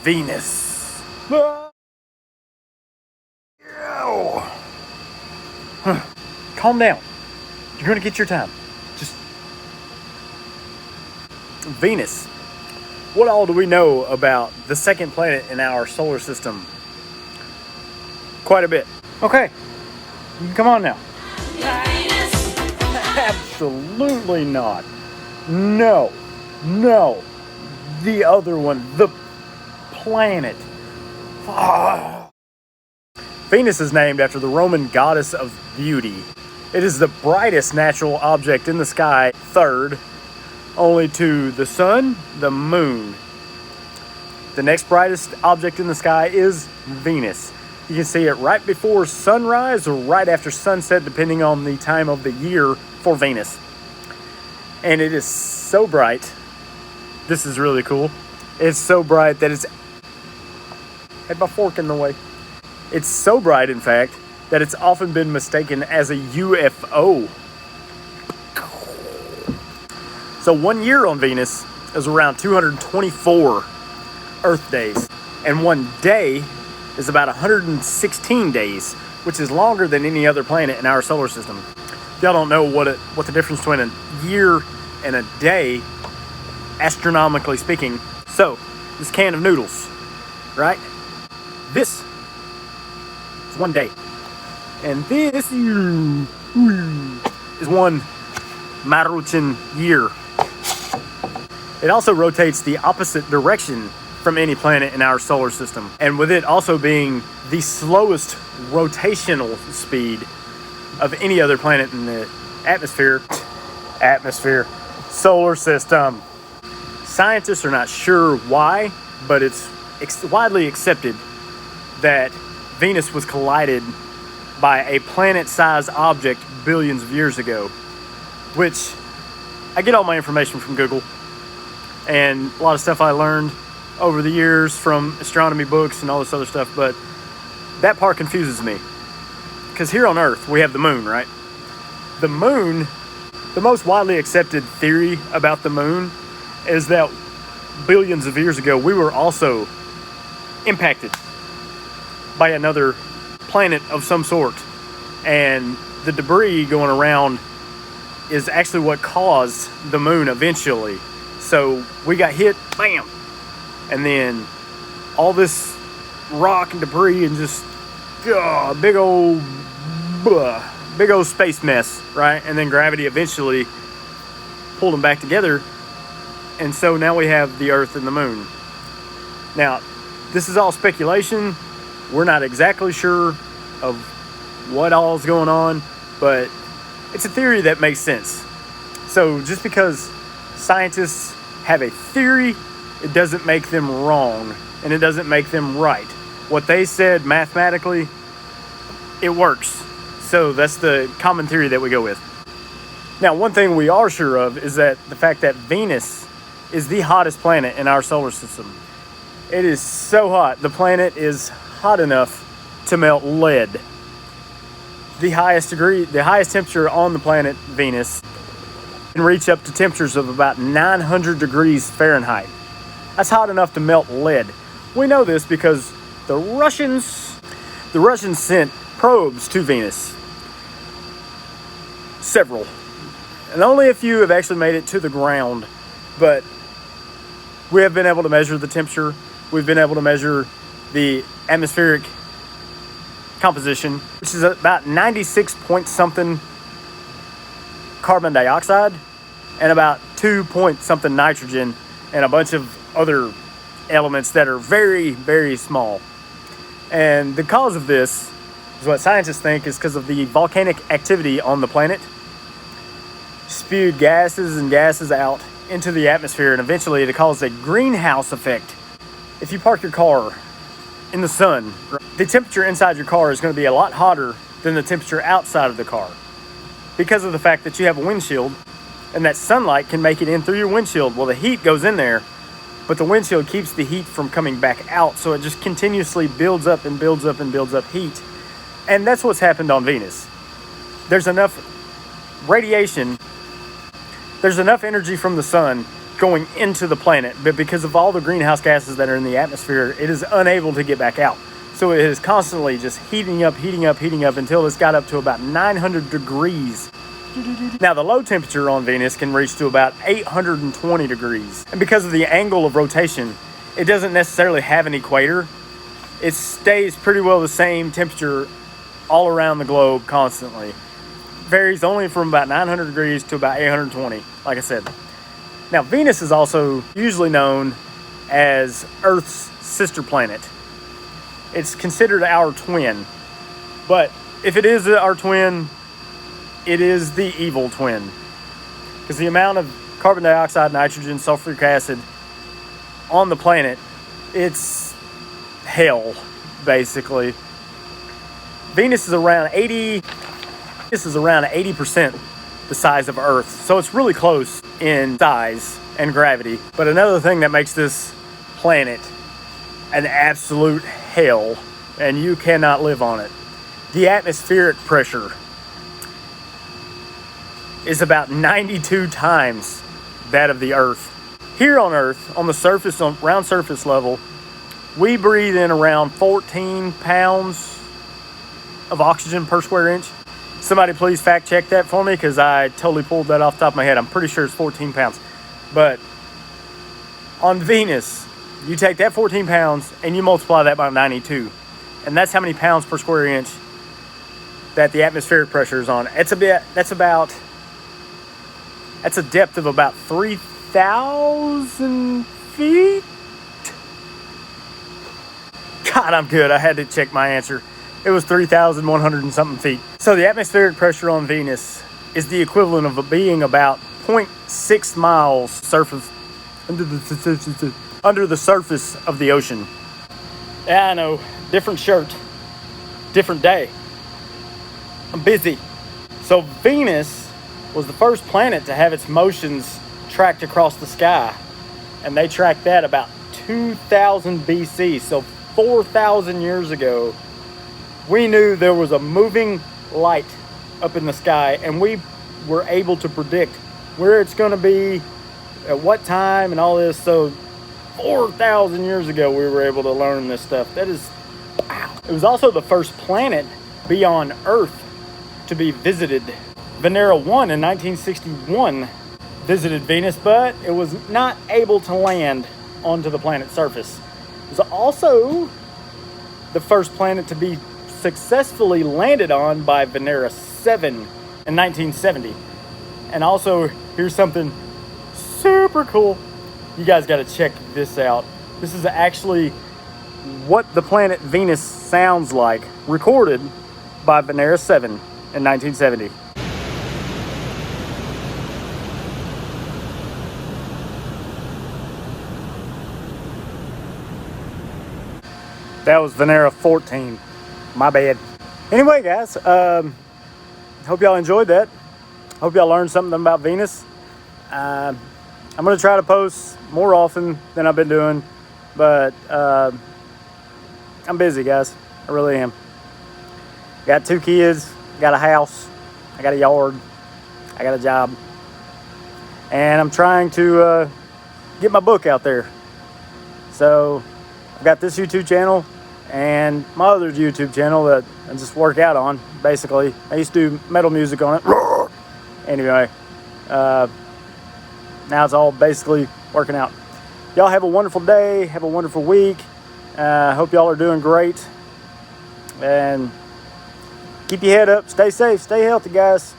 Venus. Ah! Ow. Huh. Calm down. You're gonna get your time. Just Venus. What all do we know about the second planet in our solar system? Quite a bit. Okay, come on now. Absolutely not. No. The other one, the planet. Ah. Venus is named after the Roman goddess of beauty. It is the brightest natural object in the sky, third only to the sun, the moon. The next brightest object in the sky is Venus. You can see it right before sunrise or right after sunset, depending on the time of the year for Venus. And it is so bright. This is really cool. It's so bright that it's... had my fork in the way. It's so bright, in fact, that it's often been mistaken as a UFO. So 1 year on Venus is around 224 Earth days. And 1 day is about 116 days, which is longer than any other planet in our solar system. If y'all don't know what the difference between a year and a day, astronomically speaking. So, this can of noodles, right? This is 1 day. And this is 1 Maruchan year. It also rotates the opposite direction from any planet in our solar system. And with it also being the slowest rotational speed of any other planet in the solar system. Scientists are not sure why, but it's widely accepted that Venus was collided by a planet-sized object billions of years ago, which I get all my information from Google and a lot of stuff I learned over the years from astronomy books and all this other stuff, but that part confuses me. Because here on Earth, we have the moon, right? The moon, the most widely accepted theory about the moon is that billions of years ago, we were also impacted by another planet of some sort. And the debris going around is actually what caused the moon eventually. So we got hit, bam! And then all this rock and debris and just big old space mess, right? And then gravity eventually pulled them back together. And so now we have the Earth and the moon. Now, this is all speculation. We're not exactly sure of what all is going on, but it's a theory that makes sense. So just because scientists have a theory, it doesn't make them wrong, and it doesn't make them right. What they said mathematically, it works. So that's the common theory that we go with. Now, one thing we are sure of is that the fact that Venus is the hottest planet in our solar system. It is so hot. The planet is hot enough to melt lead. The highest temperature on the planet Venus can reach up to temperatures of about 900 degrees Fahrenheit. That's hot enough to melt lead. We know this because the Russians sent probes to Venus. Several. And only a few have actually made it to the ground. But we have been able to measure the temperature. We've been able to measure the atmospheric composition, which is about 96 point something carbon dioxide and about 2 point something nitrogen and a bunch of other elements that are very, very small. And the cause of this is what scientists think is because of the volcanic activity on the planet spewed gases and gases out into the atmosphere, and eventually it caused a greenhouse effect. If you park your car in the sun, the temperature inside your car is going to be a lot hotter than the temperature outside of the car because of the fact that you have a windshield and that sunlight can make it in through your windshield. Well, the heat goes in there, but the windshield keeps the heat from coming back out, so it just continuously builds up and builds up and builds up heat. And that's what's happened on Venus. There's enough radiation, there's enough energy from the sun going into the planet, but because of all the greenhouse gases that are in the atmosphere, it is unable to get back out. So it is constantly just heating up until it's got up to about 900 degrees. Now the low temperature on Venus can reach to about 820 degrees. And because of the angle of rotation, it doesn't necessarily have an equator. It stays pretty well the same temperature all around the globe constantly. Varies only from about 900 degrees to about 820, like I said. Now Venus is also usually known as Earth's sister planet. It's considered our twin, but if it is our twin, it is the evil twin, because the amount of carbon dioxide, nitrogen, sulfuric acid on the planet, it's hell, basically. Venus is around 80%, the size of Earth, so it's really close in size and gravity. But another thing that makes this planet an absolute hell, and you cannot live on it, the atmospheric pressure is about 92 times that of the Earth. Here on Earth, on the surface, on ground surface level, we breathe in around 14 pounds of oxygen per square inch. Somebody please fact check that for me, because I totally pulled that off the top of my head. I'm pretty sure it's 14 pounds. But on Venus, you take that 14 pounds and you multiply that by 92. And that's how many pounds per square inch that the atmospheric pressure is on. That's a depth of about 3,000 feet. God, I'm good. I had to check my answer. It was 3,100 and something feet. So the atmospheric pressure on Venus is the equivalent of being about 0.6 miles surface under the surface of the ocean. Yeah, I know. Different shirt, different day. I'm busy. So Venus was the first planet to have its motions tracked across the sky. And they tracked that about 2000 BC. So 4,000 years ago, we knew there was a moving light up in the sky, and we were able to predict where it's going to be, at what time, and all this. So 4,000 years ago, we were able to learn this stuff. That is, wow. It was also the first planet beyond Earth to be visited. Venera 1 in 1961 visited Venus, but it was not able to land onto the planet's surface. It was also the first planet to be successfully landed on by Venera 7 in 1970. And also, here's something super cool. You guys got to check this out. This is actually what the planet Venus sounds like, recorded by Venera 7 in 1970. That was Venera 14. My bad. Anyway, guys, hope y'all enjoyed that. Hope y'all learned something about Venus. I'm going to try to post more often than I've been doing, but I'm busy, guys. I really am. Got 2 kids, got a house, I got a yard, I got a job, and I'm trying to get my book out there. So I've got this YouTube channel and my other YouTube channel that I just work out on, basically. I used to do metal music on it. Anyway, now it's all basically working out. Y'all have a wonderful day. Have a wonderful week. Hope y'all are doing great. And keep your head up. Stay safe. Stay healthy, guys.